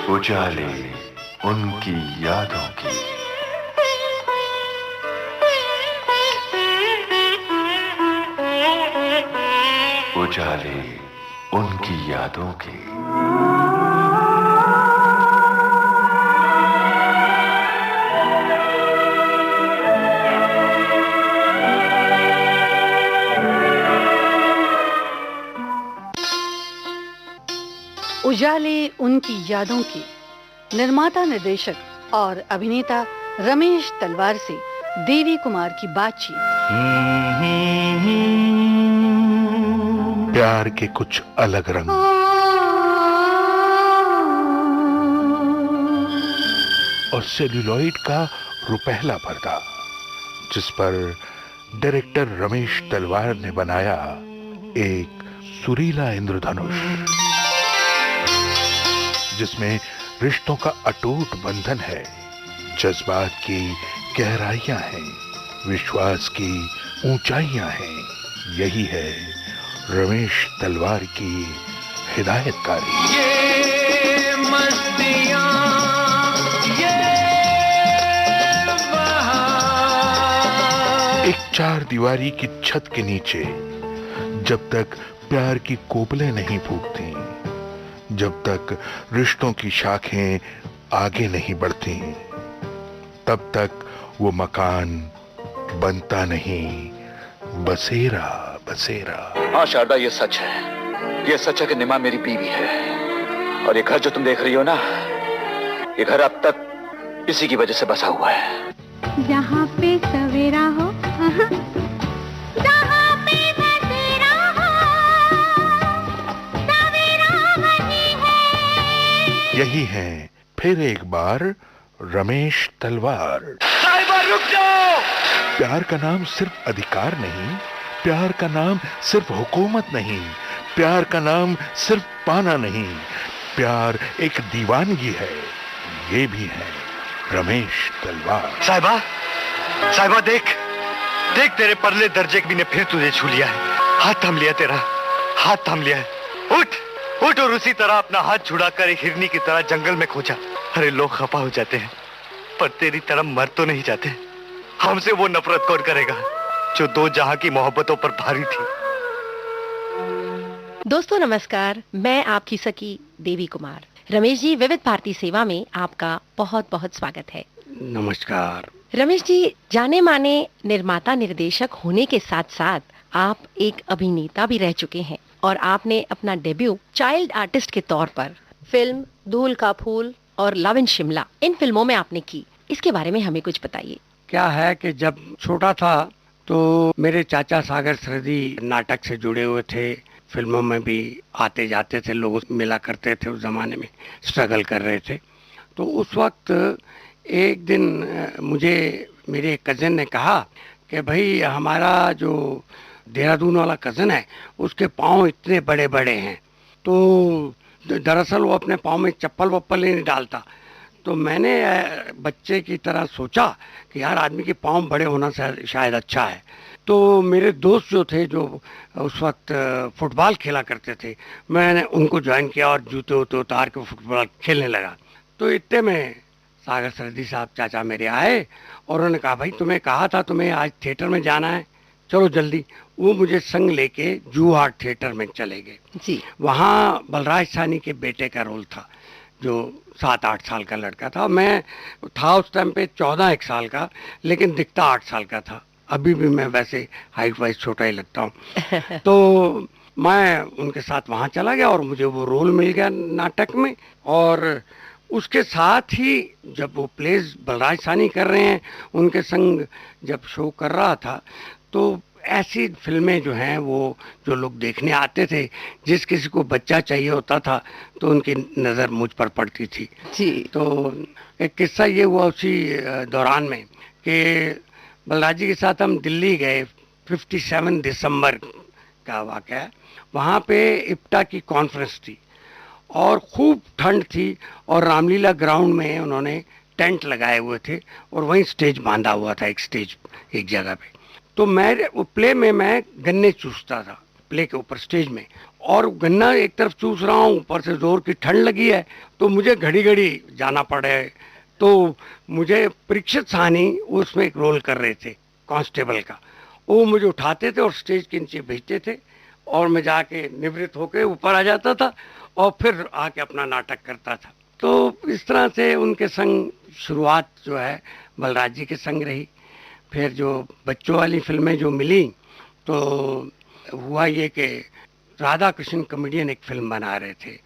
उजाले उनकी यादों की। उजाले उनकी यादों की। उजाले उनकी यादों की निर्माता निर्देशक और अभिनेता रमेश तलवार से देवी कुमार की बातचीत। प्यार के कुछ अलग रंग और सेल्यूलॉइड का रुपहला पर्दा, जिस पर डायरेक्टर रमेश तलवार ने बनाया एक सुरीला इंद्रधनुष, जिसमें रिश्तों का अटूट बंधन है, जज्बात की गहराइयां हैं, विश्वास की ऊंचाइयां हैं। यही है रमेश तलवार की हिदायतकारी। ये मस्तियां, ये एक चार दीवारी की छत के नीचे जब तक प्यार की कोपलें नहीं फूटती, जब तक रिश्तों की शाखें आगे नहीं बढ़ती, तब तक वो मकान बनता नहीं, बसेरा बसेरा। हाँ शारदा, ये सच है। ये सच है कि निमा मेरी बीवी है, और ये घर जो तुम देख रही हो ना, ये घर अब तक इसी की वजह से बसा हुआ है। जहाँ पे सवेरा हो, जहाँ पे बसेरा हो, सवेरा वही है। यही है फिर एक बार रमेश तलवार। साहिबा रुक जाओ! प्यार का नाम सिर्फ अधिकार नहीं, प्यार का नाम सिर्फ हुकूमत नहीं, प्यार का नाम सिर्फ पाना नहीं, प्यार एक दीवानगी है। ये भी है रमेश तलवार। साहिबा, साहिबा देख, देख तेरे परले दर्जे भी ने फिर तुझे छू लिया है। हाथ थाम लिया तेरा, हाथ थाम लिया है। उठ, उठ और उसी तरह अपना हाथ छुड़ाकर एक हिरनी की तरह जंगल में खो जा। अरे लोग खफा हो जाते हैं, पर तेरी तरह मर तो नहीं जाते। हमसे वो नफरत कौन करेगा जो दो जहां की मोहब्बतों पर भारी थी। दोस्तों नमस्कार, मैं आपकी सखी देवी कुमार। रमेश जी, विविध भारती सेवा में आपका बहुत बहुत स्वागत है। नमस्कार। रमेश जी, जाने माने निर्माता निर्देशक होने के साथ साथ आप एक अभिनेता भी रह चुके हैं, और आपने अपना डेब्यू चाइल्ड आर्टिस्ट के तौर पर फिल्म धूल का फूल और लव इन शिमला, इन फिल्मों में आपने की। इसके बारे में हमें कुछ बताइए। क्या है कि जब छोटा था तो मेरे चाचा सागर सरदी नाटक से जुड़े हुए थे, फिल्मों में भी आते जाते थे, लोग मिला करते थे, उस जमाने में स्ट्रगल कर रहे थे। तो उस वक्त एक दिन मुझे मेरे कज़न ने कहा कि भाई हमारा जो देहरादून वाला कज़न है उसके पाँव इतने बड़े बड़े हैं, तो दरअसल वो अपने पाँव में चप्पल वप्पल ही नहीं डालता। तो मैंने बच्चे की तरह सोचा कि यार आदमी के पाँव बड़े होना शायद अच्छा है। तो मेरे दोस्त जो थे, जो उस वक्त फुटबॉल खेला करते थे, मैंने उनको ज्वाइन किया और जूते वूते उतार के फुटबॉल खेलने लगा। तो इतने में सागर सरदी साहब चाचा मेरे आए और उन्होंने कहा भाई तुम्हें कहा था तुम्हें आज थिएटर में जाना है, चलो जल्दी। वो मुझे संग लेके जू हार्ट थिएटर में चले गए जी। वहाँ बलराज साहनी के बेटे का रोल था, जो 7-8 साल का लड़का था। मैं था उस टाइम पे 14-1 साल का, लेकिन दिखता 8 साल का था। अभी भी मैं वैसे हाइट वाइज छोटा ही लगता हूँ। तो मैं उनके साथ वहाँ चला गया और मुझे वो रोल मिल गया नाटक में। और उसके साथ ही जब वो प्लेस बलराज साहनी कर रहे हैं, उनके संग जब शो कर रहा था, तो ऐसी फिल्में जो हैं वो जो लोग देखने आते थे, जिस किसी को बच्चा चाहिए होता था तो उनकी नज़र मुझ पर पड़ती थी जी। तो एक किस्सा ये हुआ उसी दौरान में कि बलराज जी के साथ हम दिल्ली गए। 57 दिसंबर का वाक़या है। वहाँ पे इप्टा की कॉन्फ्रेंस थी और खूब ठंड थी, और रामलीला ग्राउंड में उन्होंने टेंट लगाए हुए थे और वहीं स्टेज बांधा हुआ था, एक स्टेज एक जगह पे। तो मैं वो प्ले में मैं गन्ने चूसता था। प्ले के ऊपर स्टेज में, और गन्ना एक तरफ चूस रहा हूँ, ऊपर से जोर की ठंड लगी है, तो मुझे घड़ी घड़ी जाना पड़े। तो मुझे परीक्षित साहनी उसमें एक रोल कर रहे थे कांस्टेबल का, वो मुझे उठाते थे और स्टेज के नीचे भेजते थे, और मैं जाके निवृत्त होके ऊपर आ जाता था और फिर आके अपना नाटक करता था। तो इस तरह से उनके संग शुरुआत जो है बलराज जी के संग रही। फिर जो बच्चों वाली फिल्में जो मिली, तो हुआ ये कि राधा कृष्ण कॉमेडियन एक फिल्म बना रहे थे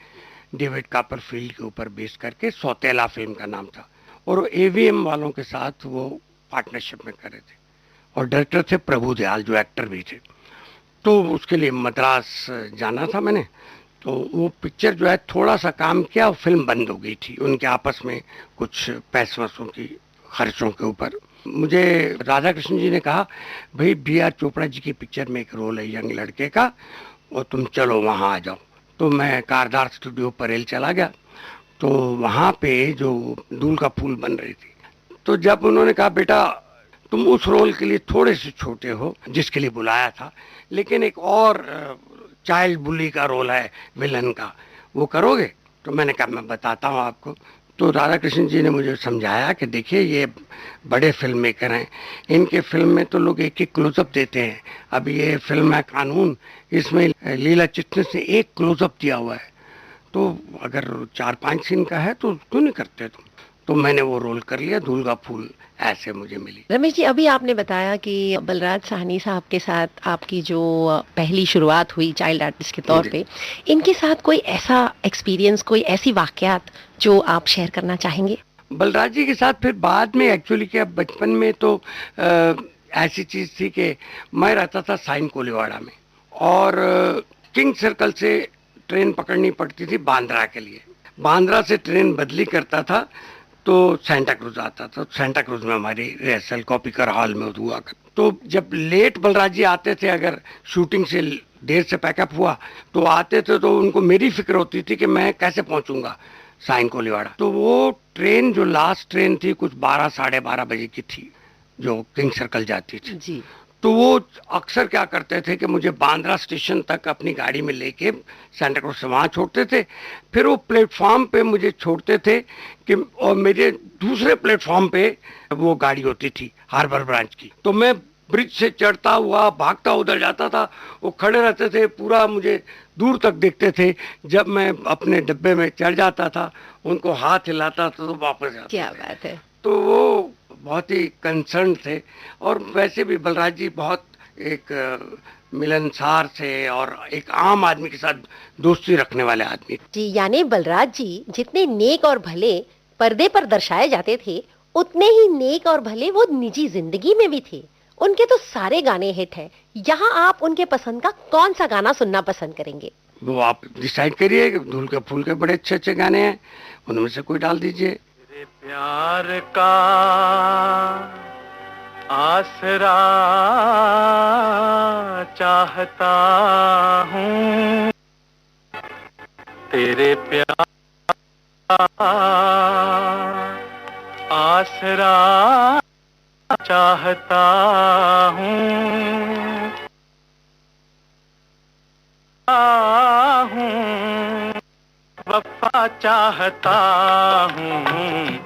डेविड कॉपरफील्ड के ऊपर बेस करके, सौतेला फिल्म का नाम था, और एवीएम वालों के साथ वो पार्टनरशिप में कर रहे थे, और डायरेक्टर थे प्रभु दयाल जो एक्टर भी थे। तो उसके लिए मद्रास जाना था मैंने, तो वो पिक्चर जो है थोड़ा सा काम किया और फिल्म बंद हो गई थी उनके आपस में कुछ पैसों की खर्चों के ऊपर। मुझे राधा कृष्ण जी ने कहा, भाई B.R. चोपड़ा जी की पिक्चर में एक रोल है यंग लड़के का, और तुम चलो वहाँ आ जाओ। तो मैं कारदार स्टूडियो परेल चला गया। तो वहाँ पे जो दूल का फूल बन रही थी, तो जब उन्होंने कहा बेटा तुम उस रोल के लिए थोड़े से छोटे हो जिसके लिए बुलाया था, लेकिन एक और चाइल्ड बुली का रोल है विलन का, वो करोगे? तो मैंने कहा मैं बताता हूँ आपको। तो राधा कृष्ण जी ने मुझे समझाया कि देखिए ये बड़े फिल्म मेकर हैं, इनके फिल्म में तो लोग एक एक क्लोजअप देते हैं। अब ये फिल्म है कानून, इसमें लीला चिटनिस ने एक क्लोजअप दिया हुआ है, तो अगर 4-5 सीन का है तो क्यों नहीं करते तुम? तो मैंने वो रोल कर लिया, धूल का फूल ऐसे मुझे मिली। रमेश जी, अभी आपने बताया कि बलराज साहनी साहब के साथ आपकी जो पहली शुरुआत हुई चाइल्ड आर्टिस्ट के तौर पे, इनके साथ कोई ऐसा एक्सपीरियंस, कोई ऐसी वाकयात जो आप शेयर करना चाहेंगे? बलराज जी के साथ फिर बाद में एक्चुअली क्या, बचपन में तो ऐसी चीज थी कि मैं रहता था साइन कोलीवाड़ा में, और किंग सर्कल से ट्रेन पकड़नी पड़ती थी बांद्रा के लिए। बांद्रा से ट्रेन बदली करता था तो सेंटा क्रूज आता था। सेंटा क्रूज में हमारी रिहर्सल कॉपीकर हॉल में हुआ कर। तो जब लेट बलराज जी आते थे, अगर शूटिंग से देर से पैकअप हुआ तो आते थे, तो उनको मेरी फिक्र होती थी कि मैं कैसे पहुंचूंगा साइन कोलीवाड़ा। तो वो ट्रेन जो लास्ट ट्रेन थी कुछ 12-12:30 बजे की थी जो किंग सर्कल जाती थी जी। तो वो अक्सर क्या करते थे कि मुझे बांद्रा स्टेशन तक अपनी गाड़ी में लेके सेंटा क्रूज से वहाँ छोड़ते थे, फिर वो प्लेटफॉर्म पे मुझे छोड़ते थे कि, और मेरे दूसरे प्लेटफॉर्म पे वो गाड़ी होती थी हार्बर ब्रांच की, तो मैं ब्रिज से चढ़ता हुआ भागता उधर जाता था। वो खड़े रहते थे, पूरा मुझे दूर तक देखते थे। जब मैं अपने डब्बे में चढ़ जाता था, उनको हाथ हिलाता था तो वापस जाता। क्या बात है। तो वो बहुत ही कंसर्न थे, और वैसे भी बलराज जी बहुत एक मिलनसार थे और एक आम आदमी के साथ दोस्ती रखने वाले आदमी। जी, यानी बलराज जी जितने नेक और भले पर्दे पर दर्शाए जाते थे, उतने ही नेक और भले वो निजी जिंदगी में भी थे। उनके तो सारे गाने हिट हैं। यहाँ आप उनके पसंद का कौन सा गाना सुनना पसंद करेंगे? वो आप डिसाइड करिए। धूल के फूल के बड़े अच्छे अच्छे गाने हैं, उनमें से कोई डाल दीजिए। तेरे प्यार का आसरा चाहता हूँ, तेरे प्यार का आसरा चाहता हूँ, वफा चाहता हूँ,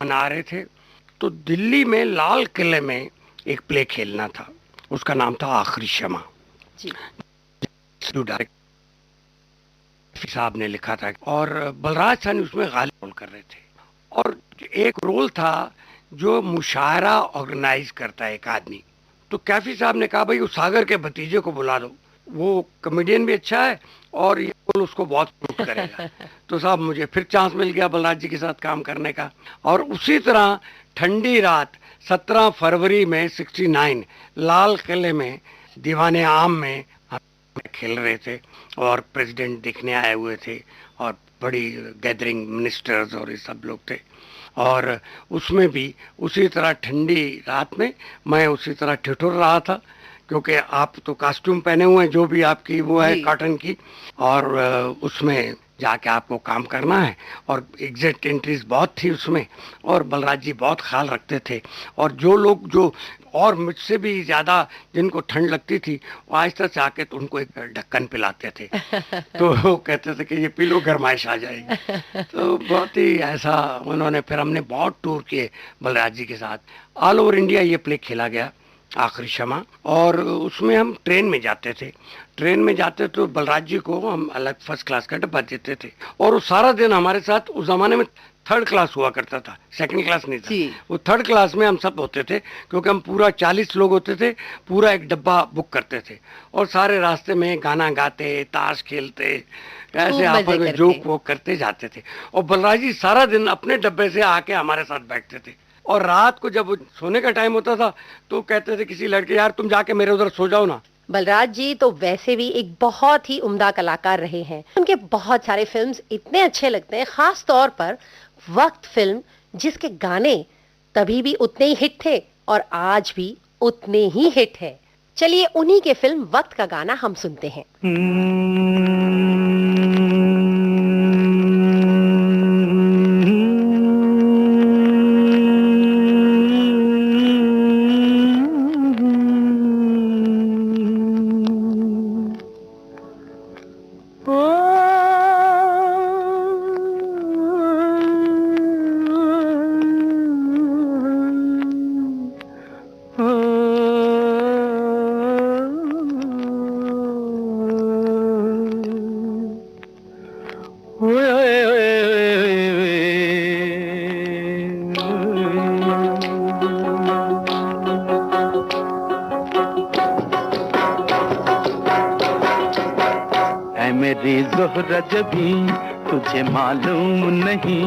मना रहे थे, तो दिल्ली में लाल किले में एक प्ले खेलना था, उसका नाम था आखिरी क्षमा। जी। जो डायरेक्टर साहब ने लिखा था, और बलराज साहनी उसमें गालिब रोल कर रहे थे। और एक रोल था जो मुशायरा ऑर्गेनाइज करता है एक आदमी। तो कैफी साहब ने कहा भाई उस सागर के भतीजे को बुला दो, वो कॉमेडियन भी अच्छा है और ये रोल उसको बहुत सूट करेगा। तो साहब मुझे फिर चांस मिल गया बलराज जी के साथ काम करने का। और उसी तरह ठंडी रात 17 फरवरी में 69 लाल किले में दीवाने आम में हम खेल रहे थे और प्रेसिडेंट देखने आए हुए थे और बड़ी गैदरिंग, मिनिस्टर्स और ये सब लोग थे। और उसमें भी उसी तरह ठंडी रात में मैं उसी तरह ठिठुर रहा था, क्योंकि आप तो कॉस्ट्यूम पहने हुए हैं जो भी आपकी वो है कॉटन की, और उसमें जाके आपको काम करना है। और एग्जैक्ट एंट्रीज बहुत थी उसमें, और बलराज जी बहुत ख्याल रखते थे। और जो लोग जो और मुझसे भी ज़्यादा जिनको ठंड लगती थी, वो आहिस्ता से आके तो उनको एक ढक्कन पिलाते थे। तो वो कहते थे कि ये पी लो, गरमाइश आ जाएगी। तो बहुत ही ऐसा उन्होंने, फिर हमने बहुत टूर किए बलराज जी के साथ। ऑल ओवर इंडिया ये प्ले खेला गया आखिरी क्षमा। और उसमें हम ट्रेन में जाते थे, ट्रेन में जाते तो बलराज जी को हम अलग फर्स्ट क्लास का डब्बा देते थे, और वो सारा दिन हमारे साथ, उस जमाने में थर्ड क्लास हुआ करता था, सेकंड क्लास नहीं था, वो थर्ड क्लास में हम सब होते थे, क्योंकि हम पूरा 40 लोग होते थे, पूरा एक डब्बा बुक करते थे। और सारे रास्ते में गाना गाते, ताश खेलते, ऐसे आपस में जोक वोक करते जाते थे। और बलराज जी सारा दिन अपने डब्बे से आके हमारे साथ बैठते थे। और रात को जब सोने का टाइम होता था तो कहते थे किसी लड़के, यार तुम जाके मेरे उधर सो जाओ ना। बलराज जी तो वैसे भी एक बहुत ही उम्दा कलाकार रहे हैं। उनके बहुत सारे फिल्म्स इतने अच्छे लगते हैं, खास तौर पर वक्त फिल्म, जिसके गाने तभी भी उतने ही हिट थे और आज भी उतने ही हिट है। चलिए उन्हीं के फिल्म वक्त का गाना हम सुनते हैं। मेरी ज़ोहरा जबी तुझे मालूम नहीं,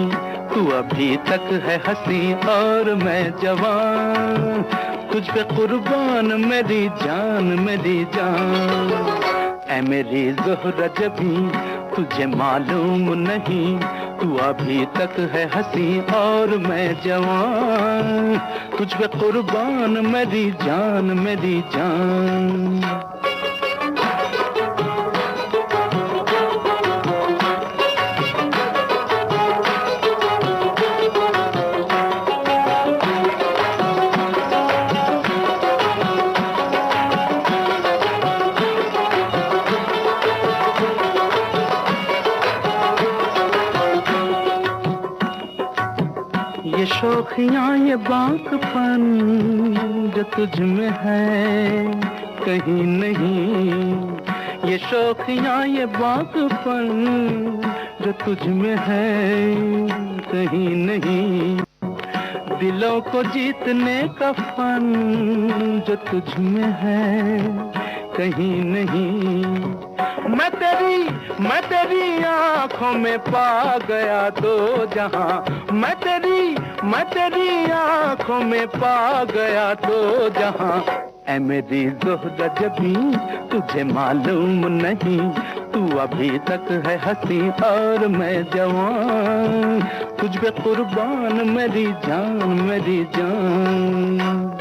तू अभी तक है हंसी और मैं जवान, तुझ पे कुर्बान मेरी जान मेरी जान। ऐ मेरी ज़ोहरा जबी तुझे मालूम नहीं, तू अभी तक है हंसी और मैं जवान, तुझ पे कुर्बान मेरी जान मेरी जान। ये शौखियाँ ये बांकपन जो तुझ में है कहीं नहीं, ये शौखियाँ ये बांकपन जो तुझ में है कहीं नहीं, दिलों को जीतने का फन जो तुझ में है कहीं नहीं। मैं तेरी आंखों में पा गया दो जहां, मैं तेरी आंखों में पा गया दो जहां। ऐ मेरी ज़ोहरा जबी तुझे मालूम नहीं, तू अभी तक है हंसी और मैं जवान, तुझ पे कुर्बान मेरी जान मेरी जान।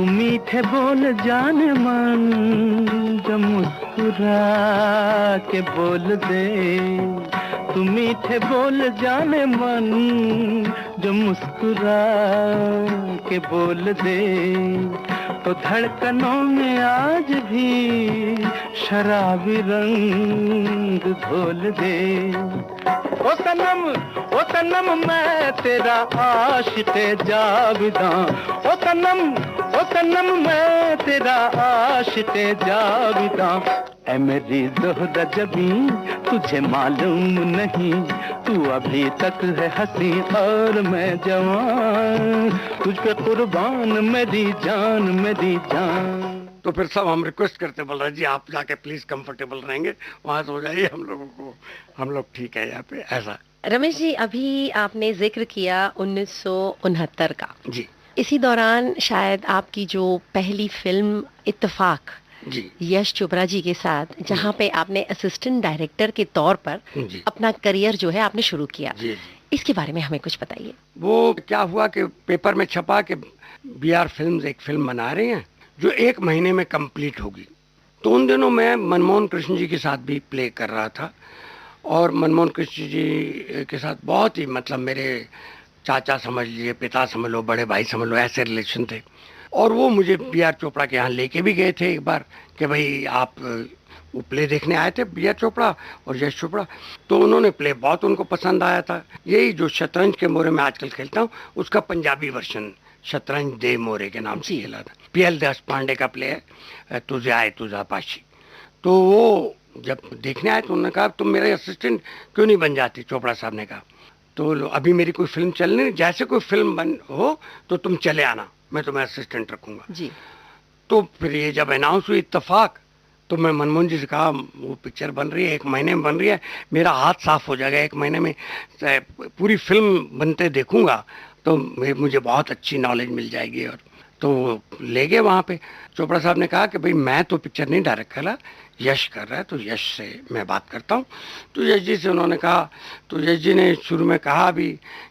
मीठे बोल जाने मन जो मुस्कुरा मुस्कुरा के बोल दे, तू मीठे बोल जाने मन, जो मुस्कुरा के बोल दे, तो धड़कनों में आज भी शराबी रंग घोल दे। ओ सनम मैं तेरा आशिक़े जाविदा, ओ सनम मैं तेरा आशिक़े जाविदा। ऐ मेरी ज़ोहरा जबी तुझे मालूम नहीं, तू अभी तक है हंसी और मैं जवान, तुझ पे कुर्बान मेरी जान मेरी जान। तो फिर सब हम रिक्वेस्ट करते बलराज जी आप जाके प्लीज कंफर्टेबल रहेंगे, वहां से हो जाइए हम लोगों को, हम लोग ठीक है यहाँ पे ऐसा। रमेश जी, अभी आपने जिक्र किया 1969 का जी इसी दौरान शायद आपकी जो पहली फिल्म इत्तेफाक जी यश चोपड़ा जी के साथ, जहाँ पे आपने असिस्टेंट डायरेक्टर के तौर पर जी अपना करियर जो है आपने शुरू किया, जी इसके बारे में हमें कुछ बताइए। वो क्या हुआ कि पेपर में छपा कि BR फिल्म्स एक फिल्म बना रहे हैं जो 1 महीने में कंप्लीट होगी। तो उन दिनों मैं मनमोहन कृष्ण जी के साथ भी प्ले कर रहा था, और मनमोहन कृष्ण जी के साथ बहुत ही मतलब मेरे चाचा समझ लीजिए, पिता समझ लो, बड़े भाई समझ लो, ऐसे रिलेशन थे। और वो मुझे BR चोपड़ा के यहाँ लेके भी गए थे एक बार कि भाई आप वो प्ले देखने आए थे, BR चोपड़ा और यश चोपड़ा। तो उन्होंने प्ले बहुत उनको पसंद आया था। यही जो शतरंज के मोरे में आजकल खेलता हूँ उसका पंजाबी वर्जन शतरंज दे मोरे के नाम से खेला था। PL दास पांडे का प्ले है, तुझे आए तुझा पाशी। तो वो जब देखने आए तो उन्होंने कहा तुम मेरे असिस्टेंट क्यों नहीं बन जाती, चोपड़ा साहब ने कहा। तो अभी मेरी कोई फिल्म चल नहीं, जैसे कोई फिल्म बन हो तो तुम चले आना, मैं तुम्हें असिस्टेंट रखूंगा जी। तो फिर ये जब अनाउंस हुई इत्तेफाक, तो मैं मनमोहन जी से कहा वो पिक्चर बन रही है, 1 महीने में बन रही है, मेरा हाथ साफ हो जाएगा, 1 महीने में पूरी फिल्म बनते देखूंगा तो मुझे बहुत अच्छी नॉलेज मिल जाएगी। और तो ले गए वहाँ पे। चोपड़ा साहब ने कहा कि भाई मैं तो पिक्चर नहीं डायरेक्ट कर रहा, यश कर रहा है, तो यश से मैं बात करता हूँ। तो यश जी से उन्होंने कहा, तो यश जी ने शुरू में कहा भी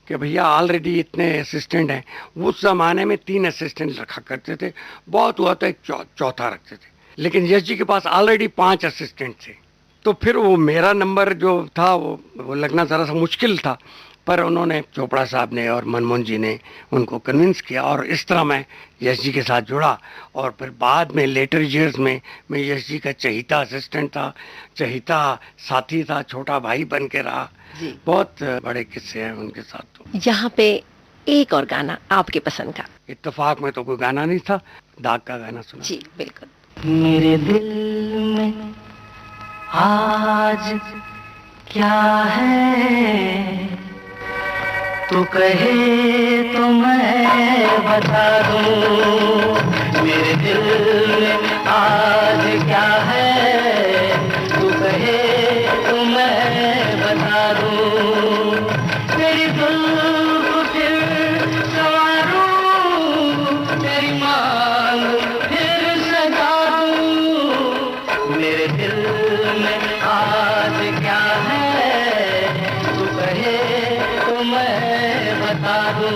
कि भैया ऑलरेडी इतने असिस्टेंट हैं। उस ज़माने में 3 असिस्टेंट रखा करते थे, बहुत हुआ तो एक चौथा रखते थे, लेकिन यश जी के पास ऑलरेडी 5 असिस्टेंट थे। तो फिर वो मेरा नंबर जो था वो लगना ज़रा सा मुश्किल था, पर उन्होंने चोपड़ा साहब ने और मनमोहन जी ने उनको कन्विंस किया, और इस तरह मैं यश जी के साथ जुड़ा। और फिर बाद में लेटर ईयर्स में मैं यश जी का चहीता असिस्टेंट था, चहीता साथी था, छोटा भाई बन के रहा। बहुत बड़े किस्से हैं उनके साथ। तो यहाँ पे एक और गाना आपके पसंद का। इत्तेफाक में तो कोई गाना नहीं था, दाग का गाना सुना। जी बिल्कुल। मेरे दिल में आज क्या है, तू कहे तो मैं बता दूं। मेरे दिल में आज क्या है, तू कहे तो मैं बता दूं। तेरी जुल्फ फिर संवारूं, तेरी मांग फिर सजा दूं। मेरे दिल में आज क्या है, तू कहे तो मैं बता दूं।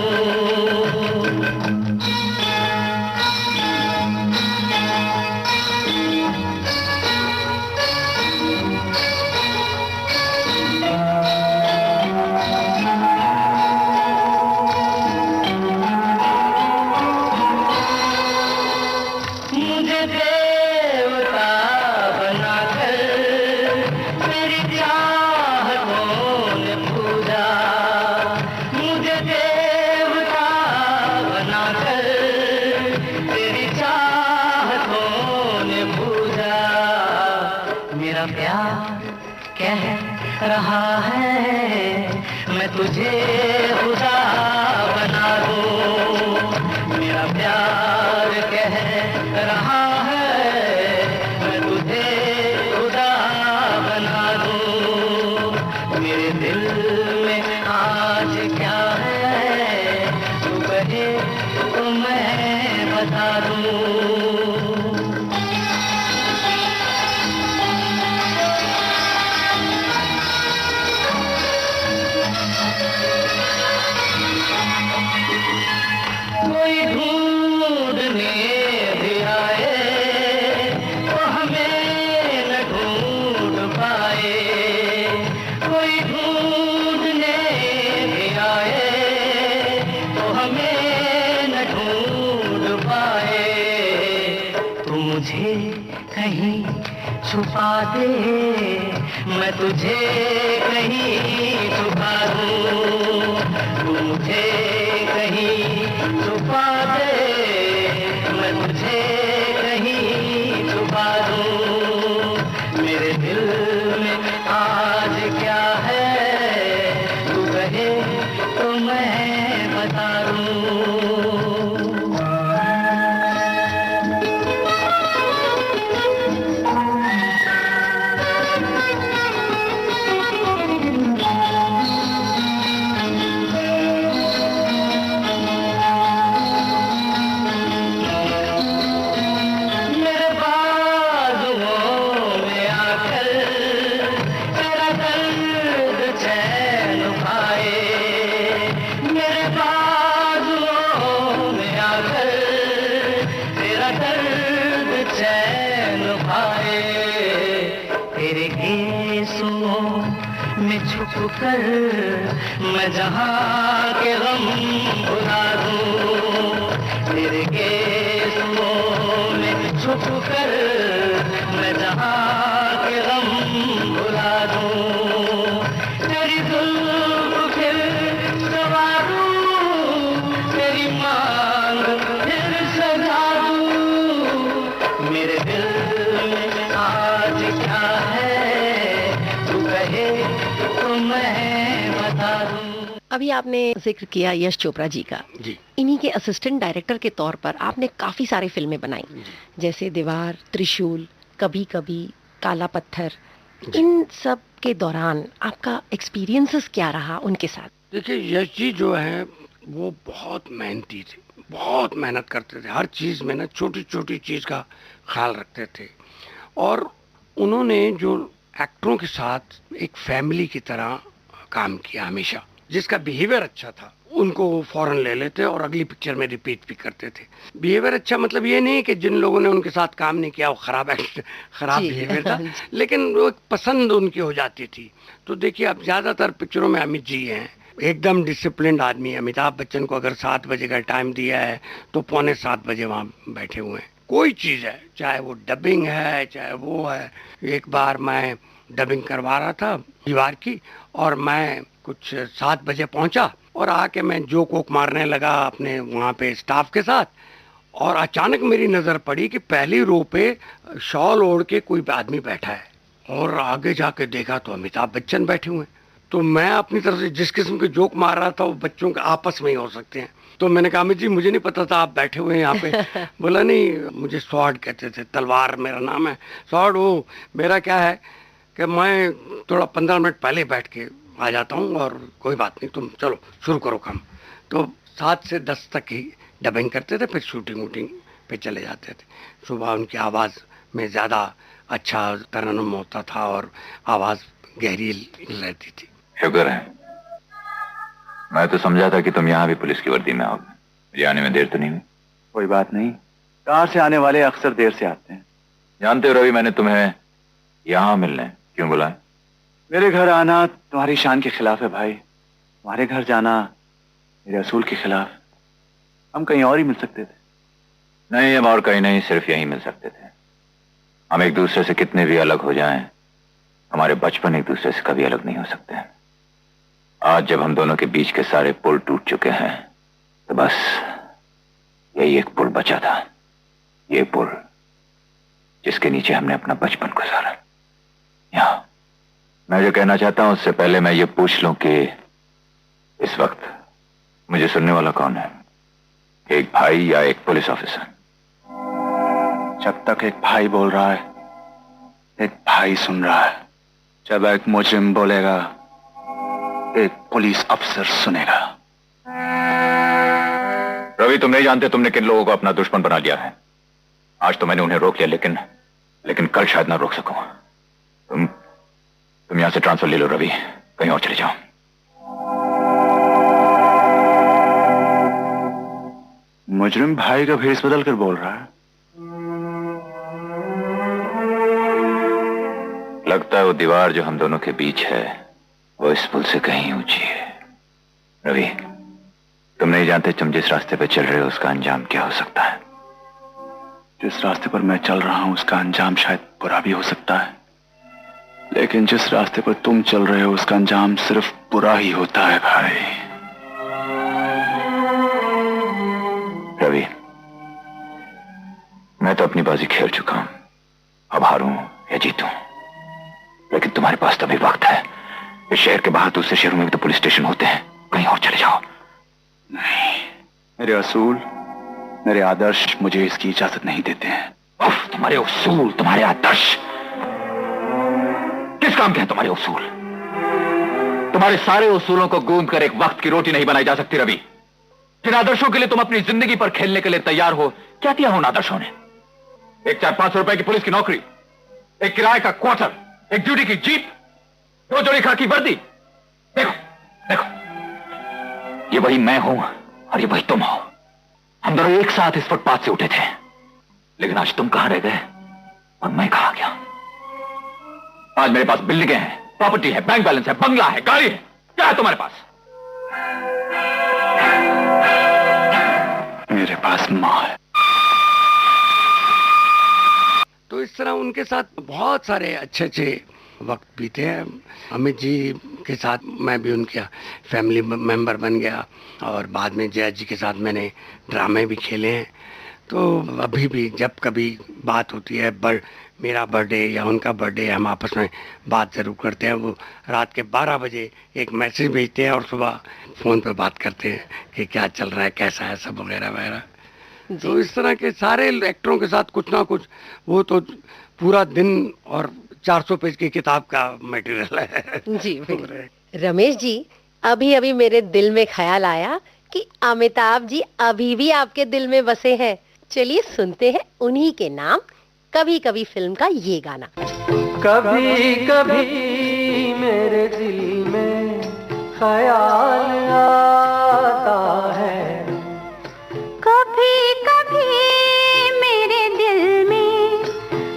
मुझे देवता बनाकर मेरी चाहतों ने पूजा, मुझे देवता बनाकर तेरी चाहतों ने पूजा। मेरा प्यार कह रहा है मैं तुझे खुदा बना दूं। मेरा प्यार कह रहा है मैं तुझे खुदा बना दूं। मेरे दिल में आज क्या है, तू कहे तो मैं बता दूं। कोई ढूंढने भी आए तो हमें न मुझे कहीं छुपा दे, मैं तुझे कहीं छुपा दूं, तू मुझे कहीं छुपा दे, मैं तुझे कहीं छुपा दूं। मेरे दिल में आज क्या है तू कहे तो मैं बता दूं। कर मैं जहाँ के गम भुला दूँ, तेरे केसों में छुप कर मैं जहाँ के गम भुला दूँ। तेरी जुल्फ फिर संवारूँ, तेरी मांग फिर सजा दूँ। मेरे दिल में आज क्या है तू कहे तो मैं बता दूं। अभी आपने जिक्र किया यश चोपड़ा जी का। जी। इन्हीं के असिस्टेंट डायरेक्टर के तौर पर आपने काफी सारे फिल्में बनाई, जैसे दीवार, त्रिशूल, कभी कभी, काला पत्थर। इन सब के दौरान आपका एक्सपीरियंसेस क्या रहा उनके साथ? देखिए, यश जी जो है वो बहुत मेहनती थे, बहुत मेहनत करते थे, हर चीज में ना छोटी छोटी चीज का ख्याल रखते थे। और उन्होंने जो एक्टरों के साथ एक फैमिली की तरह काम किया हमेशा। जिसका बिहेवियर अच्छा था उनको फौरन ले लेते और अगली पिक्चर में रिपीट भी करते थे। बिहेवियर अच्छा मतलब ये नहीं कि जिन लोगों ने उनके साथ काम नहीं किया वो खराब बिहेवियर था, लेकिन वो एक पसंद उनकी हो जाती थी। तो देखिए, अब ज्यादातर पिक्चरों में अमित जी हैं, एकदम डिसिप्लिन्ड आदमी है। अमिताभ बच्चन को अगर 7 बजे का टाइम दिया है तो 6:45 बजे वहाँ बैठे हुए हैं। कोई चीज़ है, चाहे वो डबिंग है चाहे वो है। एक बार मैं डबिंग करवा रहा था दीवार की, और मैं कुछ 7 बजे पहुंचा और आके मैं जोक वोक मारने लगा अपने वहाँ पे स्टाफ के साथ, और अचानक मेरी नज़र पड़ी कि पहली रो पे शॉल ओढ़ के कोई आदमी बैठा है, और आगे जाके देखा तो अमिताभ बच्चन बैठे हुए हैं। तो मैं अपनी तरफ से जिस किस्म के जोक मार रहा था वो बच्चों के आपस में ही हो सकते हैं। तो मैंने कहा, अमित जी मुझे नहीं पता था आप बैठे हुए हैं यहाँ पे। बोला, नहीं मुझे स्वॉर्ड कहते थे, तलवार मेरा नाम है। स्वॉर्ड वो मेरा क्या है कि मैं थोड़ा 15 मिनट पहले बैठ के आ जाता हूँ, और कोई बात नहीं, तुम चलो शुरू करो काम। तो 7 से 10 तक ही डबिंग करते थे, फिर शूटिंग वूटिंग पे चले जाते थे। सुबह उनकी आवाज़ में ज़्यादा अच्छा तरन्नुम होता था और आवाज़ गहरी रहती थी। शुक्र है, मैं तो समझा था कि तुम यहाँ भी पुलिस की वर्दी में आओगे। मुझे आने में देर तो नहीं हुई? कोई बात नहीं, कार से आने वाले अक्सर देर से आते हैं। जानते हो रवि, मैंने तुम्हें यहाँ मिलने क्यों बुलाया? मेरे घर आना तुम्हारी शान के खिलाफ है भाई, तुम्हारे घर जाना मेरे असूल के खिलाफ। हम कहीं और ही मिल सकते थे। नहीं, हम और कहीं नहीं, सिर्फ यहीं मिल सकते थे। हम एक दूसरे से कितने भी अलग हो जाएं, हमारे बचपन एक दूसरे से कभी अलग नहीं हो सकते। आज जब हम दोनों के बीच के सारे पुल टूट चुके हैं तो बस यही एक पुल बचा था, ये पुल जिसके नीचे हमने अपना बचपन गुजारा। यहाँ मैं जो कहना चाहता हूं उससे पहले मैं ये पूछ लूं कि इस वक्त मुझे सुनने वाला कौन है, एक भाई या एक पुलिस ऑफिसर? जब तक एक भाई बोल रहा है एक भाई सुन रहा है, जब एक मुजरिम बोलेगा एक पुलिस अफसर सुनेगा। रवि, तुम नहीं जानते तुमने किन लोगों को अपना दुश्मन बना लिया है। आज तो मैंने उन्हें रोक लिया, लेकिन कल शायद ना रोक सकूं। तुम यहां से ट्रांसफर ले लो रवि, कहीं और चले जाओ। मुजरिम भाई का भेष बदल कर बोल रहा है। लगता है वो दीवार जो हम दोनों के बीच है वो इस पुल से कहीं ऊंची है। रवि, तुम नहीं जानते तुम जिस रास्ते पे चल रहे हो उसका अंजाम क्या हो सकता है। जिस रास्ते पर मैं चल रहा हूं उसका अंजाम शायद बुरा भी हो सकता है, लेकिन जिस रास्ते पर तुम चल रहे हो उसका अंजाम सिर्फ बुरा ही होता है भाई। रवि, मैं तो अपनी बाजी खेल चुका हूं, अब हारूं या जीतूं, लेकिन तुम्हारे पास तो अभी वक्त है। इस शहर के बाहर दूसरे शहरों में भी तो पुलिस स्टेशन होते हैं, कहीं और चले जाओ। नहीं, मेरे असूल, मेरे आदर्श मुझे इसकी इजाजत नहीं देते हैं। उफ, तुम्हारे उसूल, तुम्हारे आदर्श, किस काम के हैं तुम्हारे उसूल? तुम्हारे सारे उसूलों को गूंद कर एक वक्त की रोटी नहीं बनाई जा सकती रवि। जिन आदर्शों के लिए तुम अपनी जिंदगी पर खेलने के लिए तैयार हो, क्या किया उन आदर्शों ने? एक 400-500 रुपए की पुलिस की नौकरी, एक किराए का क्वार्टर, एक ड्यूटी की जीप, 2 जोड़ी खाकी वर्दी। देखो देखो, ये वही मैं हूं और ये वही तुम हो। हम दोनों एक साथ इस फुटपाथ से उठे थे, लेकिन आज तुम कहां रह गए और मैं कहां गया? आज मेरे पास बिल्डिंगें हैं, प्रॉपर्टी है, बैंक बैलेंस है, बंगला है, गाड़ी है। क्या है तुम्हारे पास? मेरे पास मां है। तो इस तरह उनके साथ बहुत सारे अच्छे अच्छे वक्त बीते हैं। अमित जी के साथ मैं भी उनका फैमिली मेंबर बन गया, और बाद में जया जी के साथ मैंने ड्रामे भी खेले हैं। तो अभी भी जब कभी बात होती है, मेरा बर्थडे या उनका बर्थडे, हम आपस में बात ज़रूर करते हैं। वो रात के 12 बजे एक मैसेज भेजते हैं और सुबह फ़ोन पे बात करते हैं कि क्या चल रहा है, कैसा है सब, वगैरह वगैरह। तो इस तरह के सारे एक्टरों के साथ कुछ ना कुछ, वो तो पूरा दिन और 400 पेज की किताब का मटेरियल है। जी बिल्कुल। रमेश जी, अभी अभी मेरे दिल में ख्याल आया कि अमिताभ जी अभी भी आपके दिल में बसे हैं। चलिए सुनते हैं उन्हीं के नाम कभी कभी फिल्म का ये गाना। कभी कभी मेरे दिल में ख्याल आता है, कभी कभी मेरे दिल में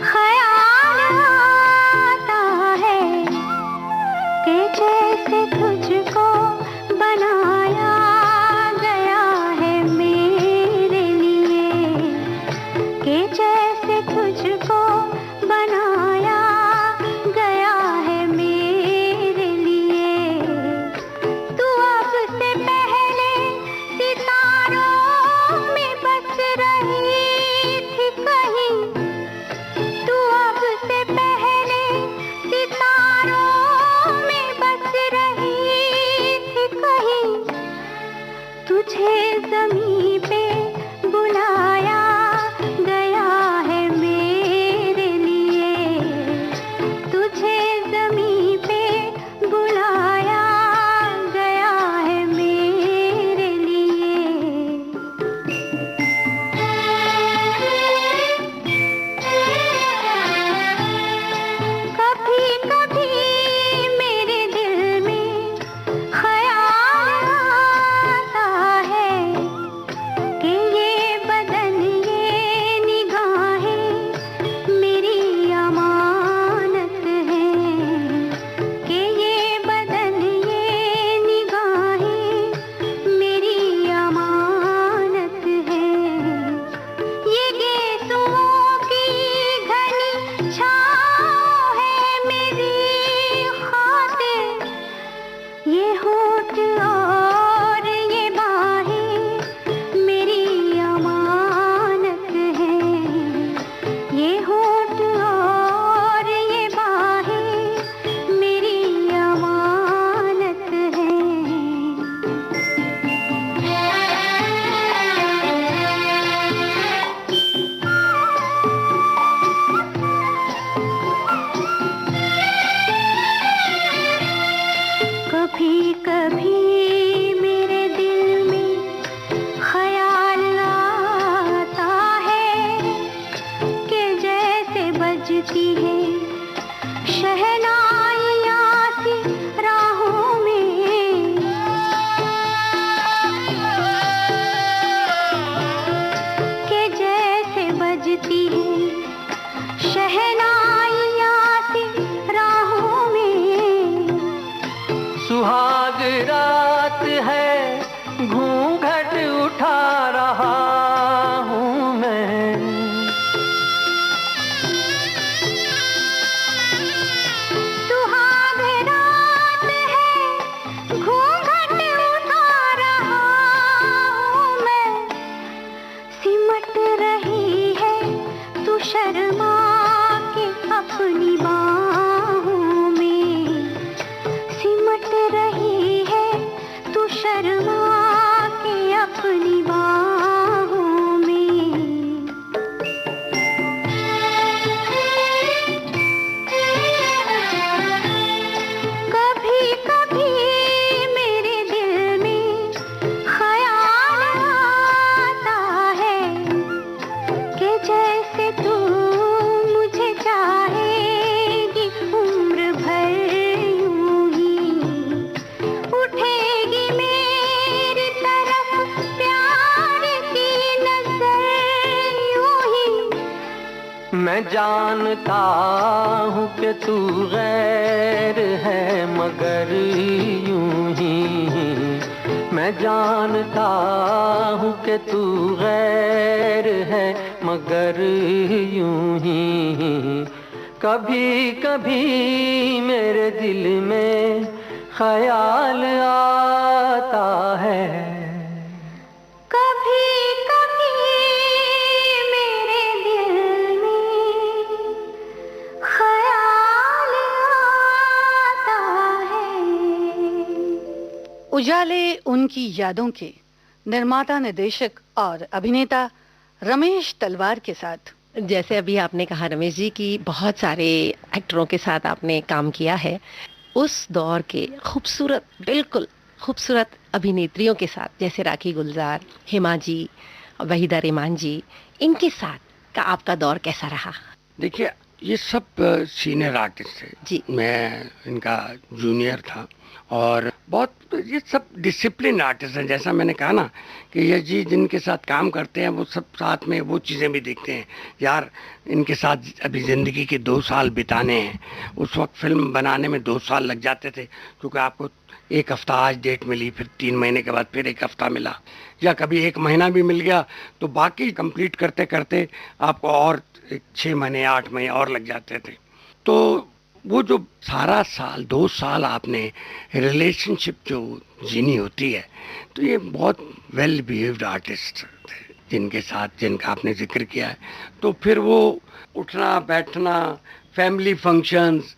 ख्याल आता है कि जैसे तुझको बनाया गया है मेरे लिए, कि जैसे तुझको बनाया गया है मेरे लिए। तू अब से पहले सितारों में बस रही थी कहीं, तू अब से पहले सितारों में बस रही थी कहीं। तुझे ज़मीं पे बुलाया गया शर्मा के अपनी बाहों में सिमट रही है, तू शर्मा के अपनी बाहों में। कभी कभी मेरे दिल में ख्याल आता है कि जैसे तू मुझे चाहेगी उम्र भर यूं ही, उठेगी मेरी तरफ प्यार की नजर यूं ही। मैं जानता हूँ कि तू गैर है मगर यूं ही, मैं जानता हूँ कि तू गैर है मगर यूं ही। कभी कभी मेरे दिल में ख्याल आता है, कभी कभी मेरे दिल में ख्याल आता है। उजाले उनकी यादों के निर्माता, निर्देशक और अभिनेता रमेश तलवार के साथ। जैसे अभी आपने कहा रमेश जी कि बहुत सारे एक्टरों के साथ आपने काम किया है, उस दौर के खूबसूरत, बिल्कुल खूबसूरत अभिनेत्रियों के साथ जैसे राखी गुलजार, हेमा जी, वहीदा रहमान जी, इनके साथ का आपका दौर कैसा रहा? देखिए, ये सब सीनियर आर्टिस्ट थे जी। मैं इनका जूनियर था और बहुत ये सब डिसिप्लिन आर्टिस्ट हैं। जैसा मैंने कहा ना कि ये जी जिनके साथ काम करते हैं वो सब साथ में वो चीज़ें भी देखते हैं। यार, इनके साथ अभी ज़िंदगी के 2 साल बिताने हैं। उस वक्त फिल्म बनाने में 2 साल लग जाते थे, क्योंकि आपको 1 हफ्ता आज डेट मिली, फिर 3 महीने के बाद फिर 1 हफ्ता मिला, या कभी 1 महीना भी मिल गया तो बाकी कंप्लीट करते करते आपको और 6 महीने 8 महीने और लग जाते थे। तो वो जो सारा साल 2 साल आपने रिलेशनशिप जो जीनी होती है, तो ये बहुत वेल बिहेव्ड आर्टिस्ट थे जिनके साथ, जिनका आपने जिक्र किया है। तो फिर वो उठना बैठना, फैमिली फंक्शंस,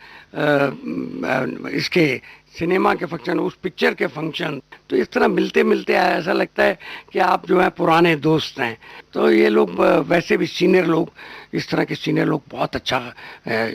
इसके सिनेमा के फंक्शन, उस पिक्चर के फंक्शन, तो इस तरह मिलते मिलते ऐसा लगता है कि आप जो है पुराने दोस्त हैं। तो ये लोग वैसे भी सीनियर लोग, इस तरह के सीनियर लोग बहुत अच्छा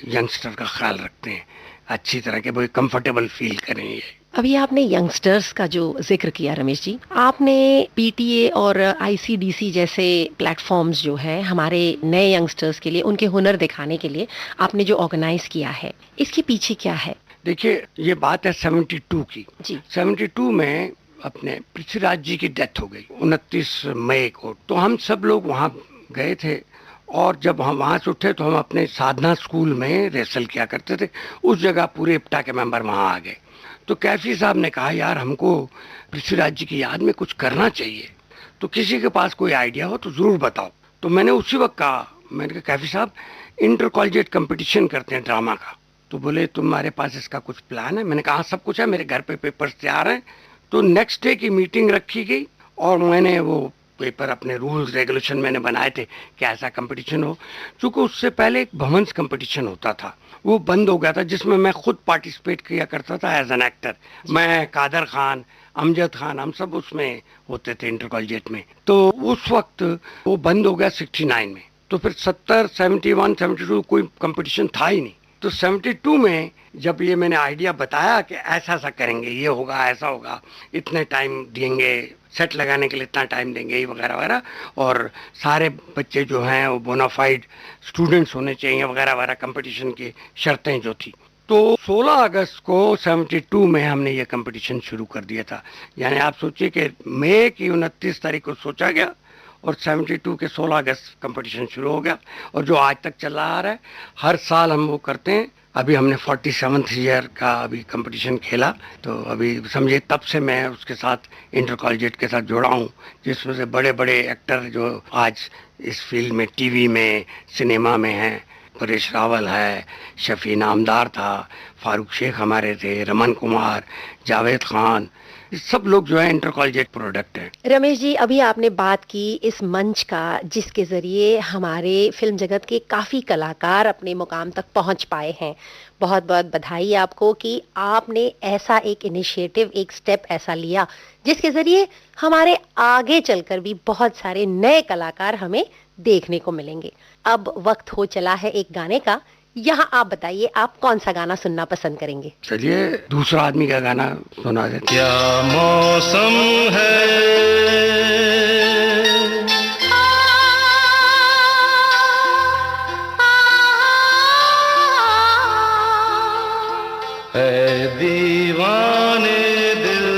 यंगस्टर का ख्याल रखते हैं, अच्छी तरह के वो कंफर्टेबल फील करें। ये अभी आपने यंगस्टर्स का जो जिक्र किया रमेश जी, आपने पीटीए और आईसीडीसी जैसे प्लेटफॉर्म्स जो है हमारे नए यंगस्टर्स के लिए, उनके हुनर दिखाने के लिए आपने जो ऑर्गेनाइज किया है, इसके पीछे क्या है? देखिए, ये बात है 72 की जी। 72 में अपने पृथ्वीराज जी की डेथ हो गई 29 मई को। तो हम सब लोग वहाँ गए थे और जब हम वहाँ से उठे तो हम अपने साधना स्कूल में रिहर्सल किया करते थे। उस जगह पूरे इप्टा के मेंबर वहाँ आ गए। तो कैफी साहब ने कहा, यार हमको पृथ्वीराज जी की याद में कुछ करना चाहिए, तो किसी के पास कोई आइडिया हो तो ज़रूर बताओ। तो मैंने उसी वक्त कहा, मैंने कहा कैफी साहब इंटर कॉलेजिएट कंपटीशन करते हैं ड्रामा का। तो बोले तुम्हारे पास इसका कुछ प्लान है? मैंने कहा हाँ, सब कुछ है, मेरे घर पे पेपर्स तैयार हैं। तो नेक्स्ट डे की मीटिंग रखी गई और मैंने वो पेपर, अपने रूल्स रेगुलेशन मैंने बनाए थे कि ऐसा कंपटीशन हो। चूँकि उससे पहले एक भवंस कंपटीशन होता था, वो बंद हो गया था, जिसमें मैं खुद पार्टिसिपेट किया करता था एज एन एक्टर। मैं, कादर खान, अमजद खान, हम सब उसमें होते थे इंटर कॉलेजिएट में। तो उस वक्त वो बंद हो गया 69 में। तो फिर 70, 71, 72 कोई कंपटीशन था ही नहीं। तो 72 में जब ये मैंने आइडिया बताया कि ऐसा ऐसा करेंगे, ये होगा, ऐसा होगा, इतने टाइम देंगे, सेट लगाने के लिए इतना टाइम देंगे, ये वगैरह वगैरह, और सारे बच्चे जो हैं वो बोनाफाइड स्टूडेंट्स होने चाहिए वगैरह वगैरह, कंपटीशन की शर्तें जो थी। तो 16 अगस्त को 72 में हमने ये कंपटीशन शुरू कर दिया था। यानी आप सोचिए कि मई की 29 तारीख को सोचा गया और 72 के 16 अगस्त कंपटीशन शुरू हो गया, और जो आज तक चला आ रहा है। हर साल हम वो करते हैं। अभी हमने 47th ईयर का अभी कंपटीशन खेला, तो अभी समझिए तब से मैं उसके साथ इंटर कॉलेजिएट के साथ जुड़ा हूँ, जिसमें से बड़े बड़े एक्टर जो आज इस फील्ड में, टीवी में, सिनेमा में हैं। परेश रावल है, शफी नामदार था, फारूक शेख हमारे थे, रमन कुमार, जावेद खान, सब लोग जो है इंटर कॉलेजिएट प्रोडक्ट है। रमेश जी, अभी आपने बात की इस मंच का जिसके जरिए हमारे फिल्म जगत के काफी कलाकार अपने मुकाम तक पहुंच पाए हैं। बहुत बहुत बधाई आपको कि आपने ऐसा एक इनिशिएटिव, एक स्टेप ऐसा लिया जिसके जरिए हमारे आगे चलकर भी बहुत सारे नए कलाकार हमें देखने को मिलेंगे। अब वक्त हो चला है एक गाने का। यहाँ आप बताइए, आप कौन सा गाना सुनना पसंद करेंगे? चलिए दूसरा आदमी का गाना सुना देते। क्या मौसम है दीवाने दिल,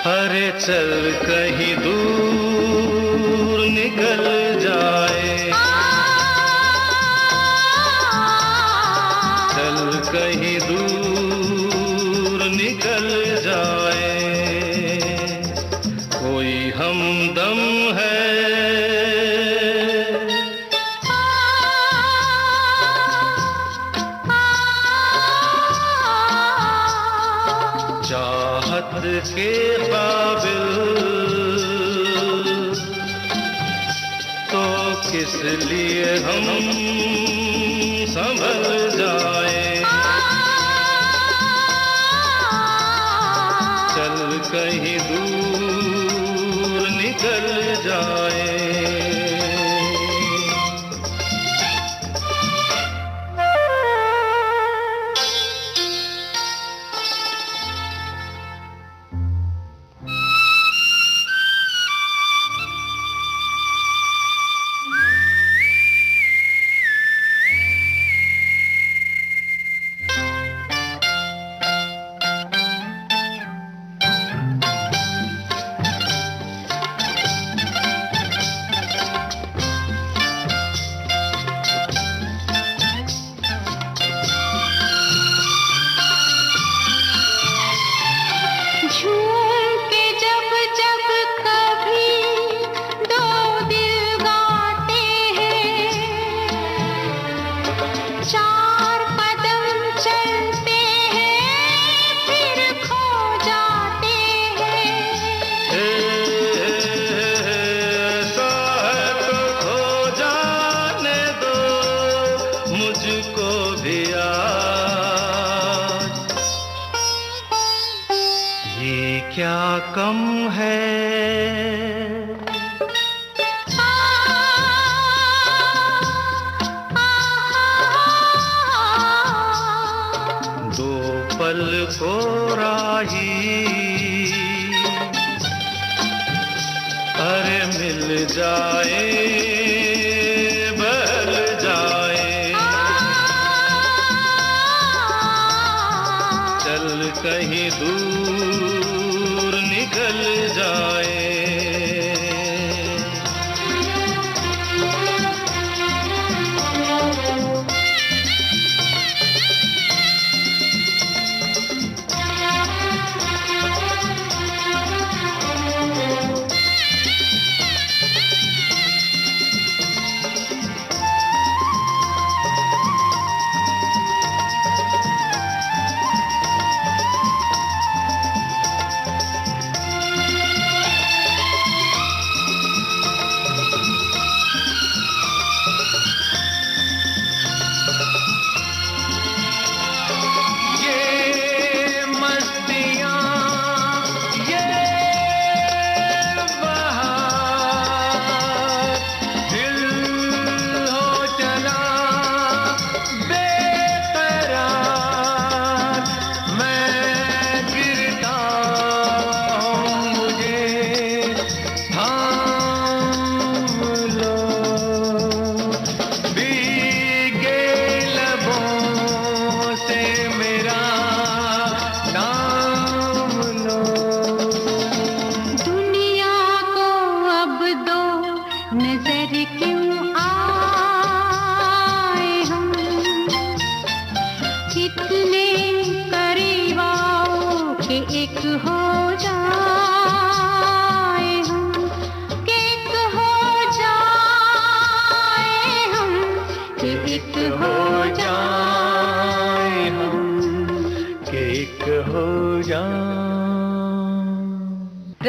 हरे चल कहीं दूर निकल जाए, चल कहीं दूर निकल जाए, कोई हमदम है चाहत के काबिल, तो किस लिए हम संभल जाए, चल कहीं दूर निकल जाए। क्या कम है दो पल को राही, अरे मिल जाए बहल जाए, चल कहीं दूर निकल जाए।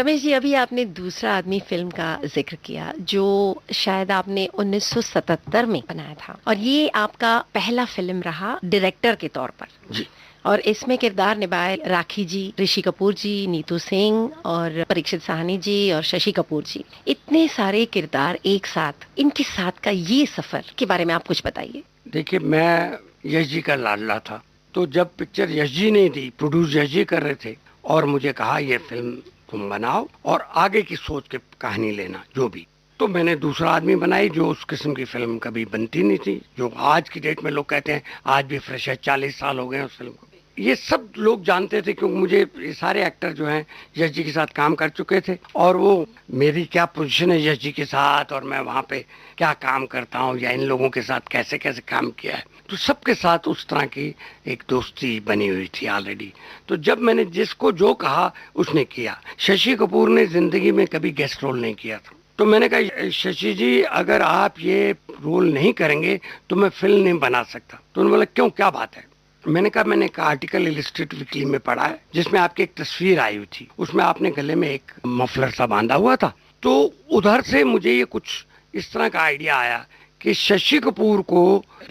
रमेश जी, अभी आपने दूसरा आदमी फिल्म का जिक्र किया जो शायद आपने 1977 में बनाया था, और ये आपका पहला फिल्म रहा डायरेक्टर के तौर पर जी। और इसमें किरदार निभाए राखी जी, ऋषि कपूर जी, नीतू सिंह और परीक्षित साहनी जी और शशि कपूर जी। इतने सारे किरदार एक साथ, इनके साथ का ये सफर के बारे में आप कुछ बताइए। देखिए, मैं यश जी का लाडला था, तो जब पिक्चर यश जी ने दी, प्रोड्यूस यश जी कर रहे थे, और मुझे कहा ये फिल्म तुम बनाओ और आगे की सोच के कहानी लेना जो भी, तो मैंने दूसरा आदमी बनाई जो उस किस्म की फिल्म कभी बनती नहीं थी, जो आज की डेट में लोग कहते हैं आज भी फ्रेश है, 40 साल हो गए उस फिल्म को। ये सब लोग जानते थे क्योंकि मुझे ये सारे एक्टर जो हैं यश जी के साथ काम कर चुके थे, और वो मेरी क्या पोजीशन है यश जी के साथ और मैं वहाँ पे क्या काम करता हूँ या इन लोगों के साथ कैसे कैसे काम किया है, तो सबके साथ उस तरह की एक दोस्ती बनी हुई थी ऑलरेडी। तो जब मैंने जिसको जो कहा उसने किया। शशि कपूर ने जिंदगी में कभी गेस्ट रोल नहीं किया था, तो मैंने कहा शशि जी अगर आप ये रोल नहीं करेंगे तो मैं फिल्म नहीं बना सकता। तो उन्होंने बोला क्यों, क्या बात है? मैंने कहा मैंने एक आर्टिकल इलस्ट्रेटेड वीकली में पढ़ा है जिसमें आपकी एक तस्वीर आई हुई थी, उसमें आपने गले में एक मफलर सा बांधा हुआ था। तो उधर से मुझे ये कुछ इस तरह का आइडिया आया कि शशि कपूर को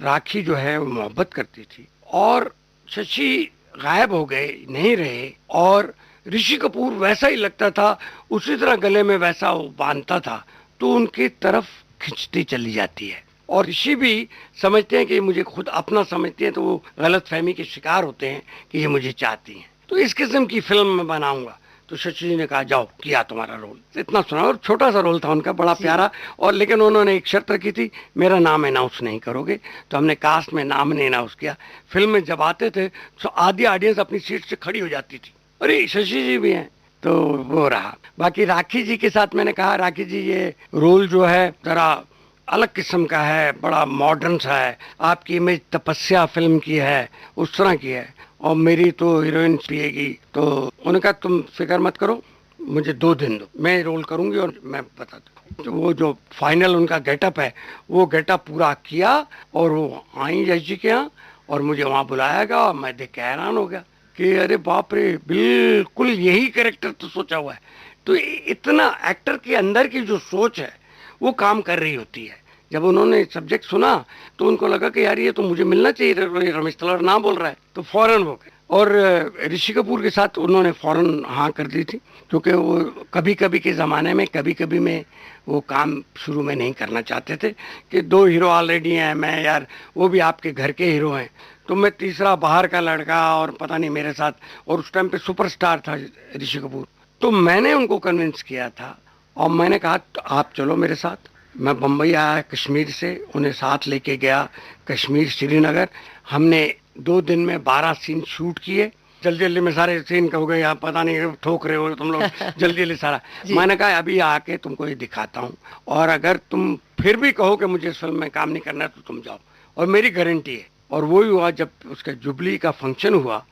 राखी जो है वो मोहब्बत करती थी, और शशि गायब हो गए, नहीं रहे, और ऋषि कपूर वैसा ही लगता था, उसी तरह गले में वैसा वो बांधता था, तो उनकी तरफ खिंचती चली जाती है। और ऋषि भी समझते हैं कि मुझे खुद अपना समझते हैं, तो वो गलत फहमी के शिकार होते हैं कि ये मुझे चाहती हैं। तो इस किस्म की फिल्म मैं बनाऊंगा। तो शशि जी ने कहा जाओ, किया तुम्हारा रोल। इतना सुना, और छोटा सा रोल था उनका, बड़ा प्यारा, और लेकिन उन्होंने एक शर्त रखी थी, मेरा नाम अनाउंस नहीं करोगे। तो हमने कास्ट में नाम नहीं अनाउंस किया। फिल्म में जब आते थे तो आधी ऑडियंस अपनी सीट से खड़ी हो जाती थी, अरे शशि जी भी हैं, तो वो रहा। बाकी राखी जी के साथ मैंने कहा राखी जी ये रोल जो है जरा अलग किस्म का है, बड़ा मॉडर्न सा है, आपकी इमेज तपस्या फिल्म की है, उस तरह की है, और मेरी तो हीरोइन पिएगी। तो उन्होंने कहा तुम फिक्र मत करो, मुझे 2 दिन दो, मैं रोल करूंगी और मैं बता दूँ। तो वो जो फाइनल उनका गेटअप है वो गेटअप पूरा किया, और वो आई यश जी के यहाँ और मुझे वहाँ बुलाया गया, और मैं देख के हैरान हो गया कि अरे बाप रे, बिल्कुल यही कैरेक्टर तो सोचा हुआ है। तो इतना एक्टर के अंदर की जो सोच है वो काम कर रही होती है। जब उन्होंने सब्जेक्ट सुना तो उनको लगा कि यार ये तो मुझे मिलना चाहिए, रमेश तलवार ना बोल रहा है, तो फौरन वो गए। और ऋषि कपूर के साथ उन्होंने फौरन हाँ कर दी थी, क्योंकि वो कभी कभी के ज़माने में कभी कभी में वो काम शुरू में नहीं करना चाहते थे कि 2 हीरो ऑलरेडी हैं, मैं यार वो भी आपके घर के हीरो हैं, तो मैं तीसरा बाहर का लड़का और पता नहीं मेरे साथ, और उस टाइम पे सुपरस्टार था ऋषि कपूर। तो मैंने उनको कन्विंस किया था और मैंने कहा तो आप चलो मेरे साथ। मैं बम्बई आया कश्मीर से, उन्हें साथ लेके गया कश्मीर, श्रीनगर। हमने 2 दिन में 12 सीन शूट किए, जल्दी जल्दी में सारे सीन हो गए, आप पता नहीं ठोक रहे हो तुम लोग, जल्दी जल्दी सारा। मैंने कहा अभी आके तुमको ये दिखाता हूँ, और अगर तुम फिर भी कहो कि मुझे इस फिल्म में काम नहीं करना है तो तुम जाओ, और मेरी गारंटी है। और वही हुआ, जब उसका जुबली का फंक्शन हुआ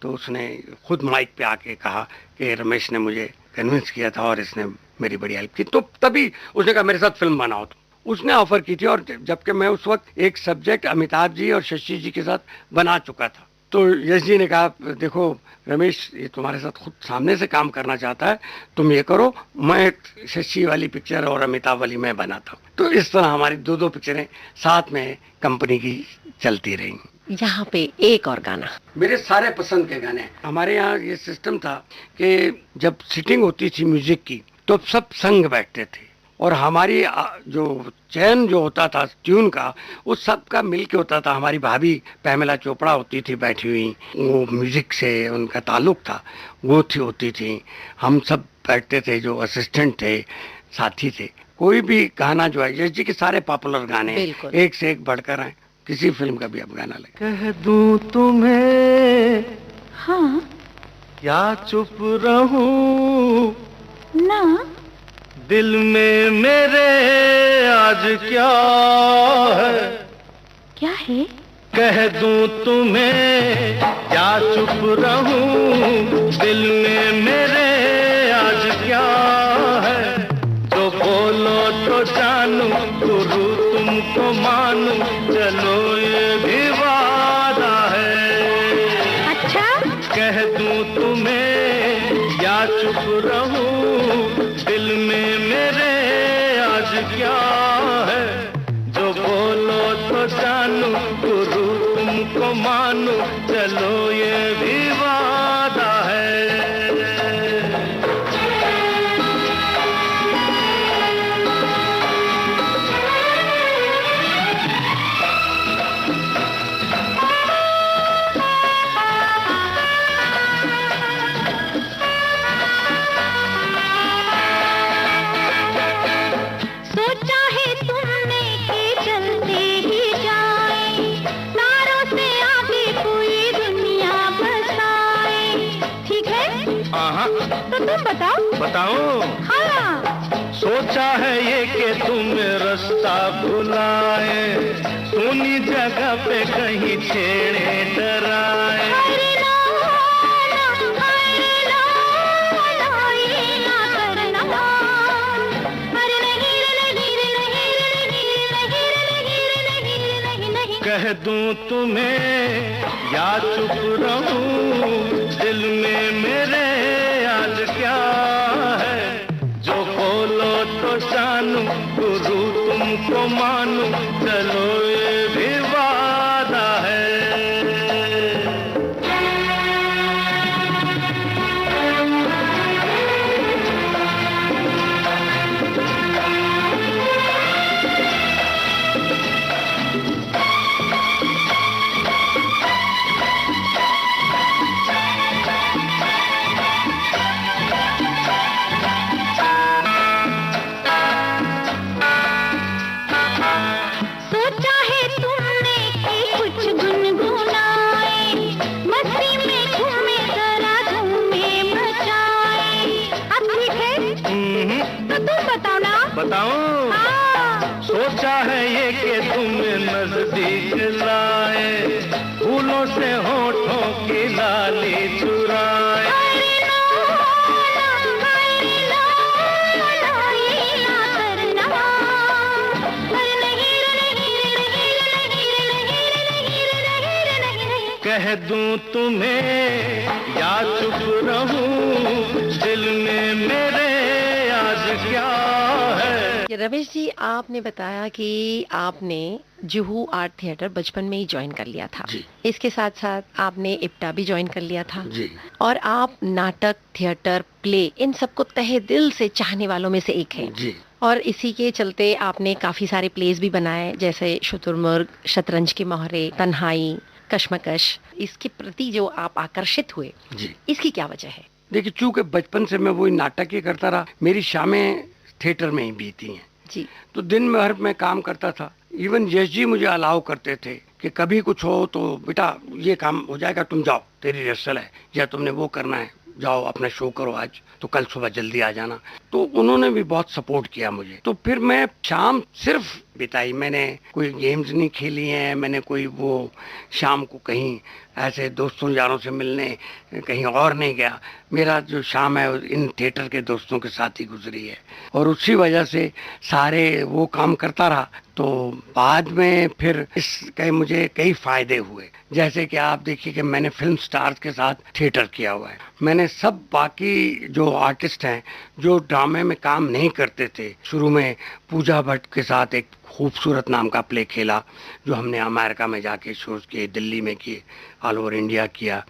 तो उसने खुद माइक पे आके कहा कि रमेश ने मुझे कन्विंस किया था और इसने मेरी बड़ी हेल्प की। तो तभी उसने कहा मेरे साथ फिल्म बनाओ। तो उसने ऑफर की थी, और जबकि मैं उस वक्त एक सब्जेक्ट अमिताभ जी और शशि जी के साथ बना चुका था। तो यश जी ने कहा देखो रमेश, ये तुम्हारे साथ खुद सामने से काम करना चाहता है, तुम ये करो, मैं शशि वाली पिक्चर और अमिताभ वाली मैं बनाता हूँ। तो इस तरह हमारी 2 पिक्चरें साथ में कंपनी की चलती रही। यहाँ पे एक और गाना, मेरे सारे पसंद के गाने। हमारे यहाँ ये सिस्टम था कि जब सिटिंग होती थी म्यूजिक की तो सब संग बैठते थे, और हमारी जो चयन जो होता था ट्यून का, वो सबका मिल के होता था। हमारी भाभी पैमेला चोपड़ा होती थी बैठी हुई, वो म्यूजिक से उनका ताल्लुक था, वो होती थी। हम सब बैठते थे, जो असिस्टेंट थे, साथी थे। कोई भी गाना जो है, यश जी के सारे पॉपुलर गाने एक से एक बढ़कर आए, किसी फिल्म का भी अब गाना लगे। कह दूं तुम्हें हाँ या चुप रहूं ना, दिल में मेरे आज क्या है, क्या है? कह दूं तुम्हें या चुप रहूं, दिल में मेरे आज क्या है, जो बोलो तो जानू, गुरु तुमको मानू, चलो ये भी वादा है। अच्छा, कह दूं तुम्हें या चुप रहूं, क्या है, जो बोलो तो जानू, गुरु तुमको मानू, चलो ये भी वादा है। सोचा है तुमने कि चलते ही जाए, तारों से आगे कोई दुनिया बसाए, ठीक है? तो तुम बताओ। बताऊं? हाँ। सोचा है ये कि तुम रास्ता भुलाए, सुनी जगह पे कहीं छेड़े डराए। अरे ना, अरे ना, ये ना करना। अरे नहीं रे, नहीं रे, नहीं रे, नहीं रे, नहीं रे, नहीं रे, नहीं रे, नहीं, नहीं। कह दूं तुम्हें या चुप रहूं, दिल में मेरे आज क्या है, जो बोलो तो जानू, गुरु तुमको मानू, चलो ये भी वादा है। सोचा है तुमने कि कुछ गुनगुनाए, मस्ती में घूमे जरा धूमे मचाए। अब ठीक है? तो तुम बताओ ना। बताऊं? हाँ। सोचा है ये कि तुम्हें नजदीक लाए, फूलों से होठों की लाली चुराए। अरे ना, अरे ना, ये ना करना। अरे नहीं रे, नहीं रे, नहीं रे, नहीं रे, नहीं रे, नहीं रे, नहीं रे, नहीं, नहीं। कह दूं तुम्हें या चुप रहूं, दिल में मेरे आज क्या है। रमेश जी, आपने बताया कि आपने जुहू आर्ट थिएटर बचपन में ही ज्वाइन कर लिया था। जी। इसके साथ साथ आपने इप्टा भी ज्वाइन कर लिया था। जी। और आप नाटक, थिएटर, प्ले, इन सबको तहे दिल से चाहने वालों में से एक हैं। जी। और इसी के चलते आपने काफी सारे प्लेस भी बनाए, जैसे शुतुरमुर्ग, शतरंज के मोहरे, तन्हाई, कश्मकश। इसके प्रति जो आप आकर्षित हुए, जी। इसकी क्या वजह है? देखिए, चूंकि बचपन से मैं वही नाटक ही करता रहा, मेरी शामें थिएटर में ही बीती हैं। जी। तो दिन भर मैं काम करता था। इवन यश जी मुझे अलाउ करते थे कि कभी कुछ हो तो बेटा ये काम हो जाएगा, तुम जाओ, तेरी रिहर्सल है, या तुमने वो करना है, जाओ अपना शो करो आज, तो कल सुबह जल्दी आ जाना। तो उन्होंने भी बहुत सपोर्ट किया मुझे। तो फिर मैं शाम सिर्फ बिताई, मैंने कोई गेम्स नहीं खेली हैं, मैंने कोई वो शाम को कहीं ऐसे दोस्तों यारों से मिलने कहीं और नहीं गया। मेरा जो शाम है इन थिएटर के दोस्तों के साथ ही गुजरी है, और उसी वजह से सारे वो काम करता रहा। तो बाद में फिर इसके मुझे कई फायदे हुए, जैसे कि आप देखिए कि मैंने फिल्म स्टार्स के साथ थिएटर किया हुआ है। मैंने सब बाकी जो आर्टिस्ट हैं जो ड्रामे में काम नहीं करते थे, शुरू में पूजा भट्ट के साथ एक खूबसूरत नाम का प्ले खेला, जो हमने अमेरिका में जाके शोज किए, दिल्ली में किए, ऑल ओवर इंडिया किया।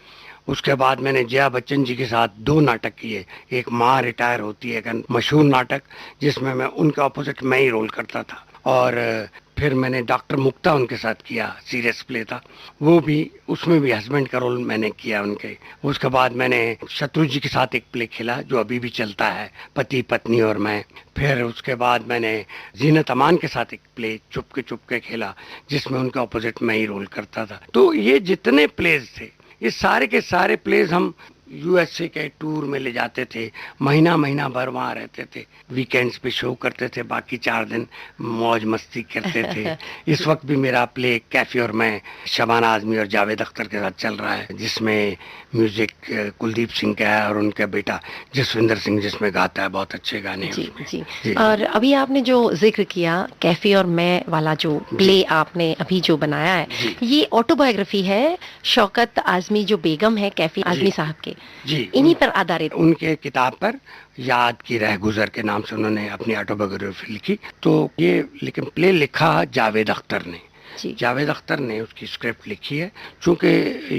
उसके बाद मैंने जया बच्चन जी के साथ 2 नाटक किए। एक माँ रिटायर होती है, एक मशहूर नाटक जिसमें मैं उनके ऑपोजिट मैं ही रोल करता था। और फिर मैंने डॉक्टर मुक्ता उनके साथ किया, सीरियस प्ले था वो भी, उसमें भी हस्बैंड का रोल मैंने किया उनके। उसके बाद मैंने शत्रु जी के साथ एक प्ले खेला जो अभी भी चलता है, पति पत्नी और मैं। फिर उसके बाद मैंने जीनत अमान के साथ एक प्ले चुपके खेला, जिसमें उनके ऑपोजिट मैं ही रोल करता था। तो ये जितने प्लेज थे, ये सारे के सारे प्लेज हम यूएसए के टूर में ले जाते थे, महीना भर वहाँ रहते थे, वीकेंड्स पे शो करते थे, बाकी 4 दिन मौज मस्ती करते थे। इस वक्त भी मेरा प्ले कैफी और मैं शबाना आजमी और जावेद अख्तर के साथ चल रहा है, जिसमें म्यूजिक कुलदीप सिंह का है और उनका बेटा जसविंदर सिंह जिसमें गाता है, बहुत अच्छे गाने हैं उसमें। जी। और अभी आपने जो जिक्र किया कैफी और मैं वाला जो प्ले आपने अभी जो बनाया है, ये ऑटोबायोग्राफी है शौकत आजमी जो बेगम है कैफी आजमी साहब के, जी, इन्हीं पर आधारित। उनके किताब पर याद की रह गुजर के नाम से उन्होंने अपनी ऑटोबायोग्राफी लिखी। तो ये लेकिन प्ले लिखा जावेद अख्तर ने। जी। जावेद अख्तर ने उसकी स्क्रिप्ट लिखी है। चूंकि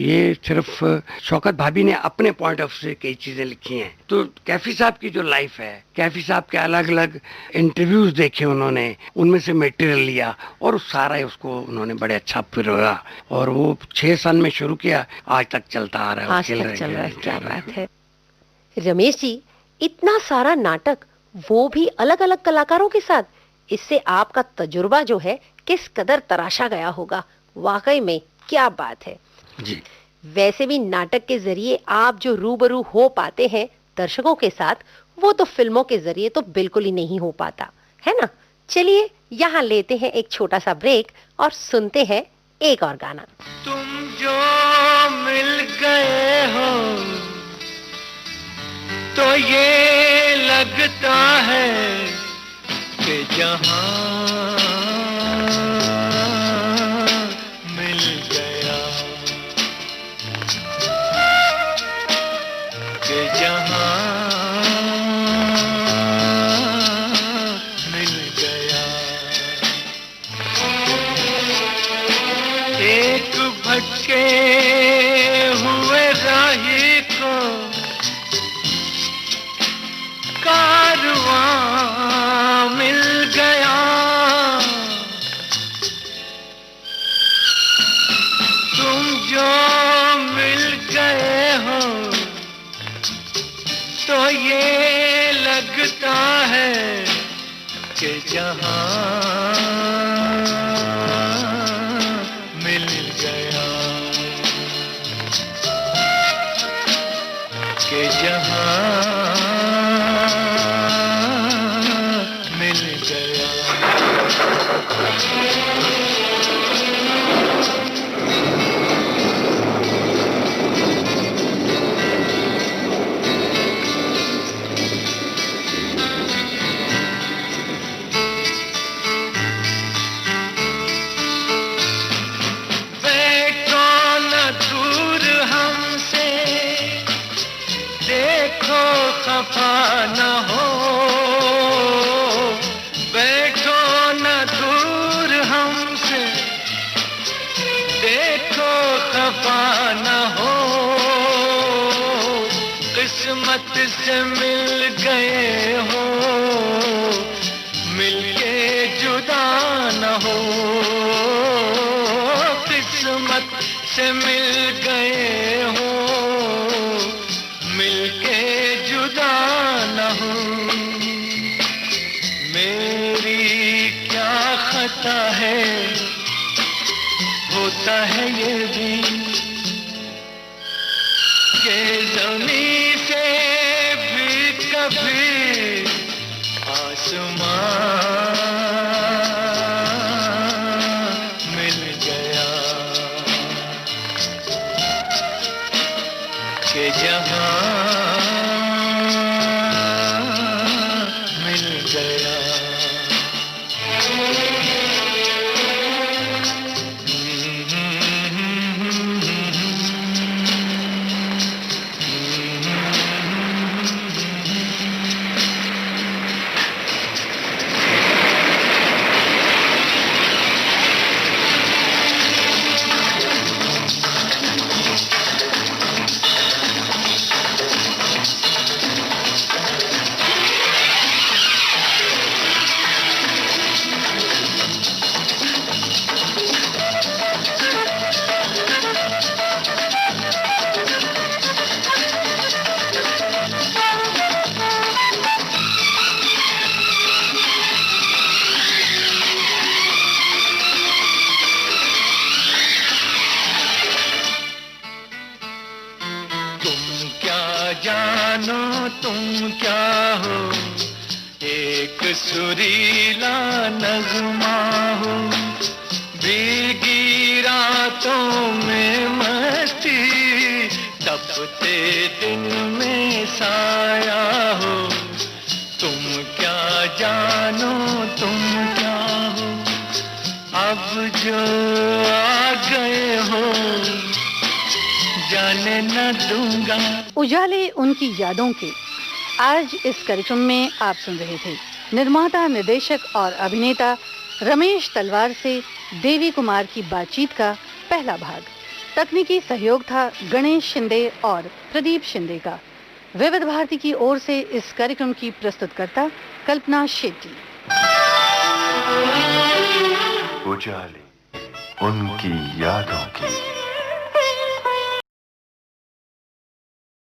ये सिर्फ शौकत भाभी ने अपने पॉइंट ऑफ से कई चीजें लिखी हैं, तो कैफी साहब की जो लाइफ है, कैफी साहब के अलग अलग इंटरव्यूज देखे उन्होंने, उनमें से मटेरियल लिया और सारा उसको उन्होंने बड़े अच्छा पिरोया और वो 6 साल में शुरू किया, आज तक चलता आ रहा है। आज तक चल रहा है, क्या बात है। रमेश जी, इतना सारा नाटक, वो भी अलग अलग कलाकारों के साथ, इससे आपका तजुर्बा जो है किस कदर तराशा गया होगा। वाकई में क्या बात है जी। वैसे भी नाटक के जरिए आप जो रूबरू हो पाते हैं दर्शकों के साथ, वो तो फिल्मों के जरिए तो बिल्कुल ही नहीं हो पाता है ना। चलिए यहाँ लेते हैं एक छोटा सा ब्रेक और सुनते हैं एक और गाना। तुम जो मिल गए हो तो ये लगता है कि जहां मिल गया, कि जहां मिल गया। एक भटके हुए राही को कारवां मिल गया। तुम जो मिल गए हो तो ये लगता है कि जहां मिल गया, कि जहां मिल गया। बैठो न दूर हमसे, देखो खफा न हो। बैठो न दूर हमसे, देखो खफा न हो। किस्मत से मिल गए हो, मिलके जुदा न हो। किस्मत से मिल गए हो, मिलके जुदा न हो। मेरी क्या खता है, होता है ये भी कि ज़मीं से भी कभी आसमां मिल गया, कि जहां मिल गया। जानो तुम क्या हो, एक सुरीला नगमा हो। भीगी रातों में मस्ती, तपते दिन में साया हो। तुम क्या जानो तुम क्या हो, अब जो आ गए हो, जा जाने न दूंगा। उजाले उनकी यादों के आज इस कार्यक्रम में आप सुन रहे थे निर्माता, निर्देशक और अभिनेता रमेश तलवार से देवी कुमार की बातचीत का पहला भाग। तकनीकी सहयोग था गणेश शिंदे और प्रदीप शिंदे का। विविध भारती की ओर से इस कार्यक्रम की प्रस्तुतकर्ता कल्पना शेट्टी। उजाले उनकी यादों की।